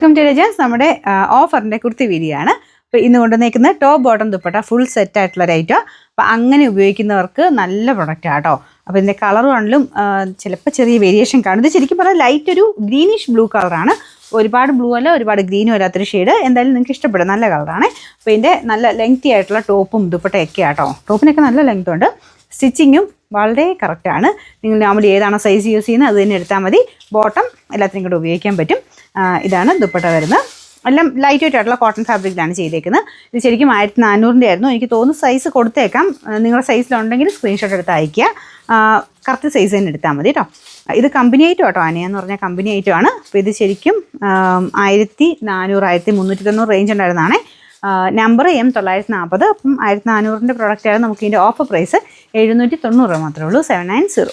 Welcome to രജാസ്. നമ്മുടെ ഓഫറിൻ്റെ കുർത്തി വീഡിയോയാണ്. അപ്പോൾ ഇന്ന് കൊണ്ടുവന്നേക്കുന്നത് top bottom dupatta full set ആയിട്ടുള്ള ഒരു ഐറ്റം. അപ്പോൾ അങ്ങനെ ഉപയോഗിക്കുന്നവർക്ക് നല്ല പ്രൊഡക്റ്റാണ് കേട്ടോ. അപ്പോൾ ഇതിൻ്റെ കളർ ആണെങ്കിലും ചിലപ്പോൾ ചെറിയ വേരിയേഷൻ കാണും. ഇത് ശരിക്കും പറഞ്ഞാൽ ലൈറ്റ് ഒരു ഗ്രീനിഷ് ബ്ലൂ കളറാണ്. ഒരുപാട് ബ്ലൂ അല്ല, ഒരുപാട് ഗ്രീനും അല്ലാത്തൊരു ഷെയ്ഡ്. എന്തായാലും നിങ്ങൾക്ക് ഇഷ്ടപ്പെടും, നല്ല കളറാണ്. അപ്പോൾ ഇതിൻ്റെ നല്ല ലെങ്തി ആയിട്ടുള്ള ടോപ്പും ദുപ്പട്ടയൊക്കെ ആട്ടോ. ടോപ്പിനൊക്കെ നല്ല ലെങ്ത് ഉണ്ട്. സ്റ്റിച്ചിങ്ങും വളരെ കറക്റ്റാണ്. നിങ്ങൾ നോർമലി ഏതാണോ സൈസ് യൂസ് ചെയ്യുന്നത് അത് തന്നെ എടുത്താൽ മതി. ബോട്ടം എല്ലാത്തിനും കൂടെ ഉപയോഗിക്കാൻ പറ്റും. ഇതാണ് ദുപ്പട്ട വരുന്നത്. എല്ലാം ലൈറ്റ് വെയിറ്റ് ആയിട്ടുള്ള കോട്ടൺ ഫാബ്രിക്കിലാണ് ചെയ്തേക്കുന്നത്. ഇത് ശരിക്കും 1400 ആയിരുന്നു. എനിക്ക് തോന്നുന്നു സൈസ് കൊടുത്തേക്കാം. നിങ്ങളുടെ സൈസിലുണ്ടെങ്കിൽ സ്ക്രീൻഷോട്ട് എടുത്ത് അയയ്ക്കുക. കറക്റ്റ് സൈസ് തന്നെ എടുത്താൽ മതി കേട്ടോ. ഇത് കമ്പനി ഐറ്റം കേട്ടോ. അനയെന്ന് പറഞ്ഞാൽ കമ്പനി ഐറ്റം ആണ്. അപ്പോൾ ഇത് ശരിക്കും 1400 1390 റേഞ്ച് ഉണ്ടായിരുന്നതാണ്. Number M940. അപ്പം 1400 പ്രോഡക്റ്റാണ്. നമുക്ക് ഇതിൻ്റെ ഓഫർ പ്രൈസ് 790 മാത്രമേ ഉള്ളൂ. 790.